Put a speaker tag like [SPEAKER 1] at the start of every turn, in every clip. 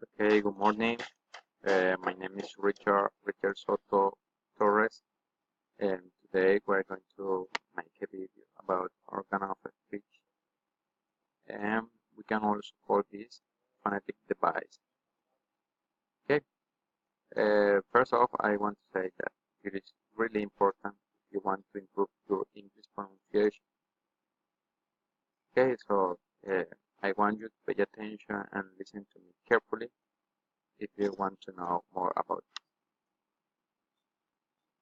[SPEAKER 1] Okay, good morning. My name is Richard Soto Torres, and today we're going to make a video about organ of speech, and we can also call this phonetic device. Okay. First off, I want to say that it is really important if you want to improve your English pronunciation. Okay, so I want you to pay attention and listen to me carefully if you want to know more about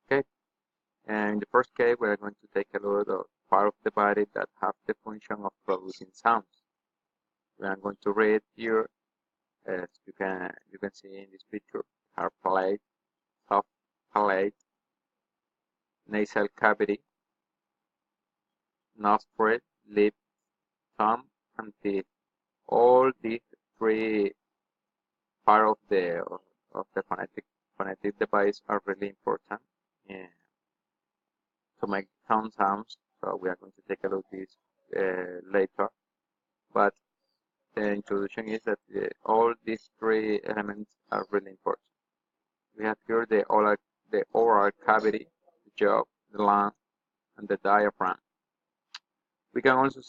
[SPEAKER 1] it. Okay. And in the first case, we're going to take a look at part of the body that have the function of producing sounds. We are going to read here, as you can see in this picture, hard palate, soft palate, nasal cavity, nostril, lip, tongue, and teeth. All these three part of the phonetic device are really important to make sounds. So we are going to take a look at this later. But the introduction is that all these three elements are really important. We have here the oral cavity, the jaw, the lung, and the diaphragm. We can also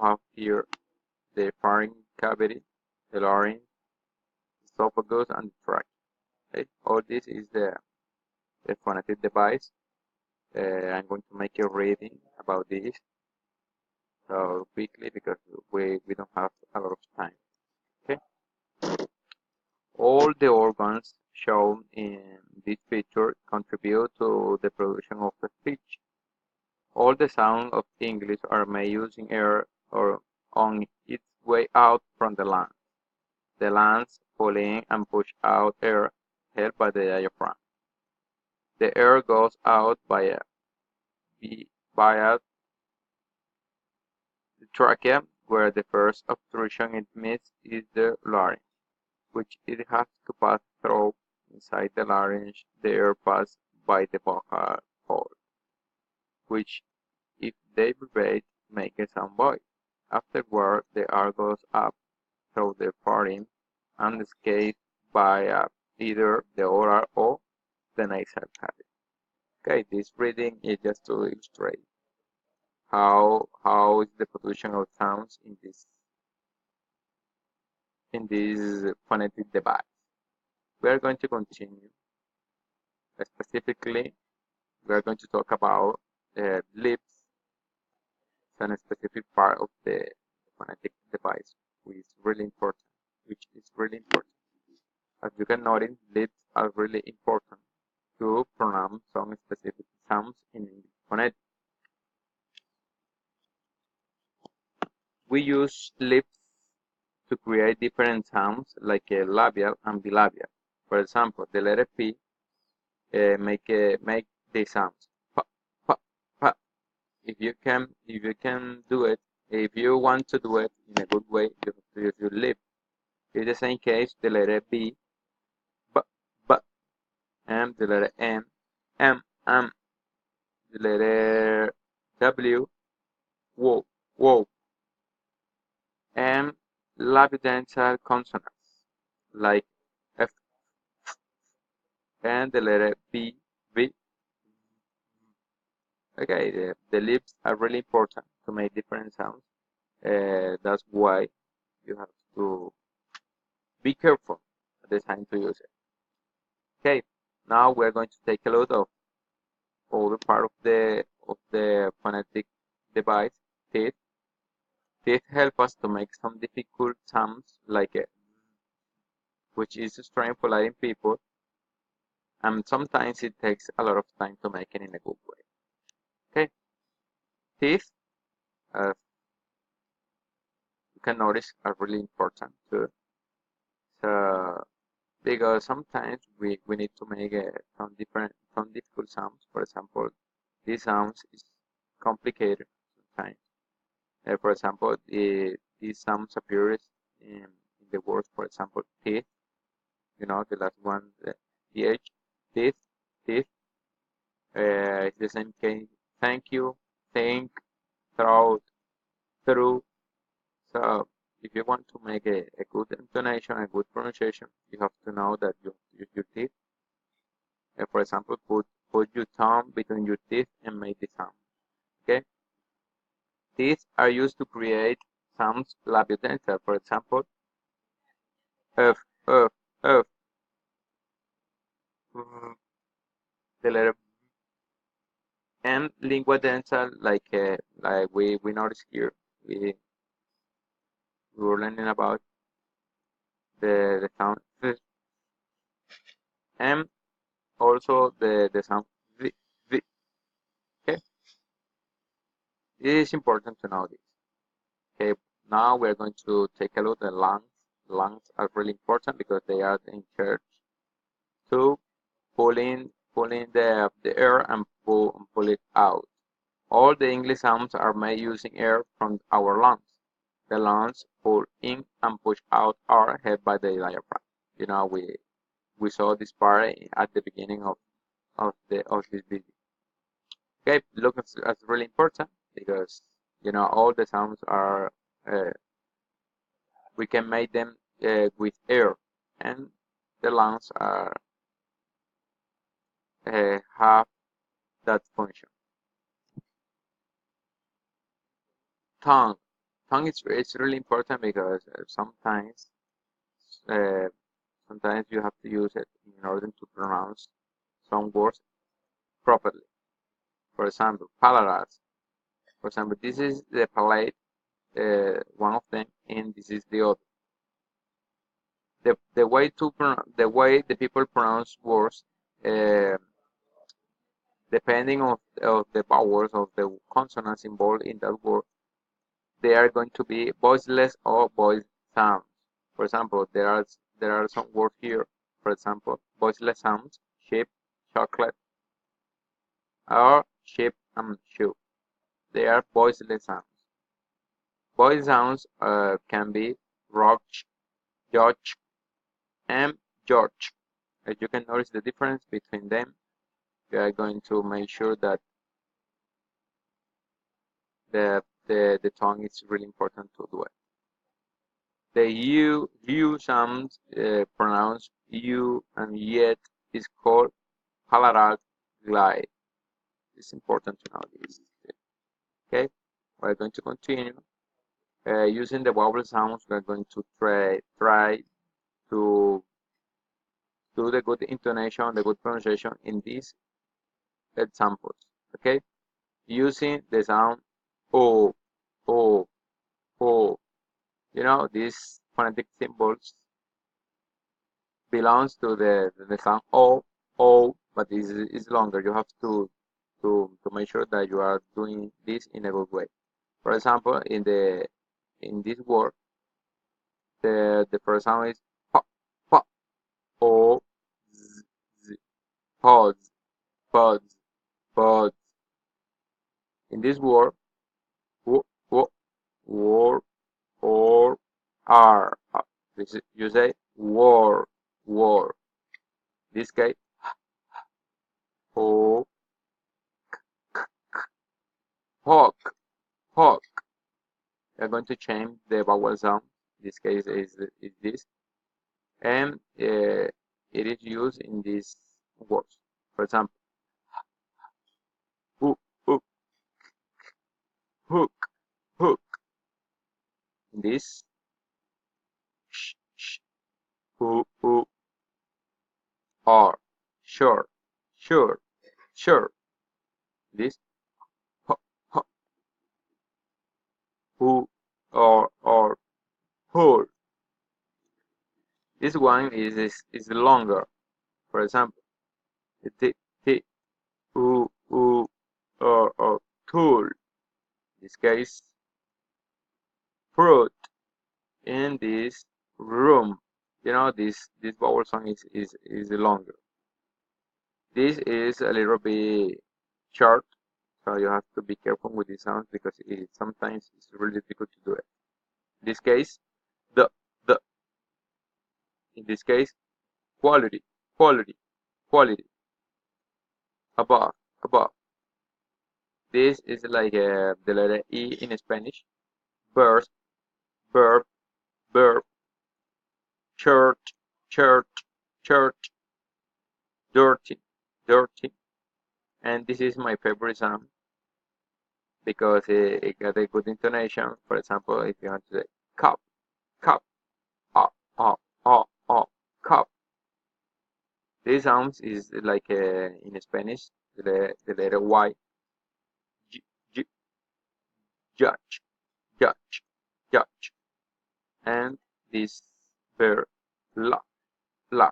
[SPEAKER 1] have here the pharynx cavity, the larynx, the esophagus, and the trachea. Okay? All this is the phonetic device. I'm going to make a reading about this so quickly because we don't have a lot of time. Okay. All the organs shown in this picture contribute to the production of the speech. All the sounds of English are made using air or on its way out from the lungs. The lungs pull in and push out air held by the diaphragm. The air goes out via the trachea, where the first obstruction it meets is the larynx, which it has to pass through. Inside the larynx, the air passes by the vocal cord, which, if they vibrate, make a sound voice. Afterward, the air goes up through the pharynx and escapes via either the oral or the nasal cavity. Okay, this reading is just to illustrate how is the production of sounds in this phonetic device. We are going to continue. Specifically, we are going to talk about lips and a specific part of the phonetic device, which is really important. As you can notice, lips are really important to pronounce some specific sounds in English phonetics. We use lips to create different sounds like a labial and bilabial. For example, the letter P make the sounds pa, pa, pa. If you can do it, if you want to do it in a good way, you have to use your lip. In the same case, the letter B, b, b, and the letter M, M, the letter W, wo, wo, and labiodental consonants like F and the letter B, V. Okay, the lips are really important to make different sounds. That's why you have to be careful at the time to use it. Okay, now we're going to take a look of all the part of the phonetic device, teeth. Teeth help us to make some difficult sounds like a, which is strange for blind people, and sometimes it takes a lot of time to make it in a good way. Okay, teeth, as you can notice, are really important too. So because sometimes we need to make some difficult sounds. For example, these sounds is complicated sometimes. For example, these sounds appears in the words. For example, teeth. You know, the last one, the th, teeth, teeth. It's the same case. Thank you, think, throat, through. So if you want to make a good intonation, a good pronunciation, you have to know that you use your teeth. For example, put your tongue between your teeth and make the sound. Okay? Teeth are used to create sounds labiodental. For example, F, F, F, the letter and lingua dental, like we notice here. We were learning about the sound and also the sound v. Okay, it is important to know this. Okay, now we're going to take a look at the lungs. Lungs are really important because they are in charge to pull in the air and pull it out. All the English sounds are made using air from our lungs. The lungs pull in and push out air held by the diaphragm. You know, we saw this part at the beginning of this video. Okay, look, it's really important because all the sounds are we can make them with air, and the lungs are have that function. Tongue, tongue is it's really important because uh, sometimes you have to use it in order to pronounce some words properly. For example, palates. For example, this is the palate, one of them, and this is the other. The way the way the people pronounce words, uh, depending of the vowels of the consonants involved in that word, they are going to be voiceless or voice sounds. For example, there are some words here. For example, voiceless sounds: sheep, chocolate, or sheep and shoe. They are voiceless sounds. Voice sounds can be rock, judge, and George. As you can notice the difference between them, we are going to make sure that the tongue is really important to do it. The U sound pronounced U and yet is called palatal glide. It's important to know this. Okay, we're going to continue. Using the vowel sounds, we're going to try to do the good intonation, the good pronunciation in these examples. Okay, using the sound O, O, O. These phonetic symbols belongs to the sound O, but is longer. You have to make sure that you are doing this in a good way. For example, in this word, the first sound is pa, pa, O, z, z, pods, pods, pods. In this word, w, w, war, or R. This is, you say war, war. This case, O, hawk, hawk. We are going to change the vowel sound. This case is this, and it is used in these words. For example, hook, hook, hook, hook. In this, sh, sh, who, are, sure, sure, sure. This, ho, ho, who, or, who. This one is longer. For example, t, t, or tool. In this case, fruit. In this room. This vowel sound is longer. This is a little bit short, so you have to be careful with these sounds because sometimes it's really difficult to do it. In this case, the. In this case, quality, quality, quality. Above, above. This is like the letter E in Spanish. Verb, verb, verb. shirt, shirt, shirt, dirty, dirty. And this is my favorite sound because it got a good intonation. For example, if you want to say cup, cup, oh, cup. This sound is like in Spanish, the letter Y, j, j, judge, judge, judge, and this verb, la, la.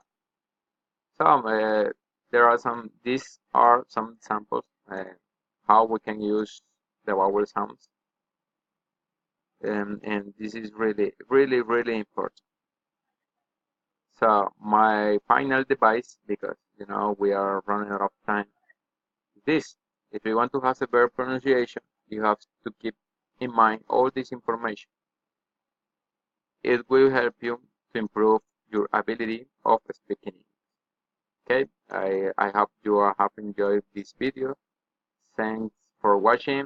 [SPEAKER 1] So these are some examples how we can use the vowel sounds, and this is really, really, really important. So my final device, because we are running out of time, is this. If you want to have a better pronunciation, you have to keep in mind all this information. It will help you to improve your ability of speaking. Okay, I hope you have enjoyed this video. Thanks for watching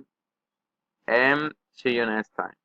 [SPEAKER 1] and see you next time.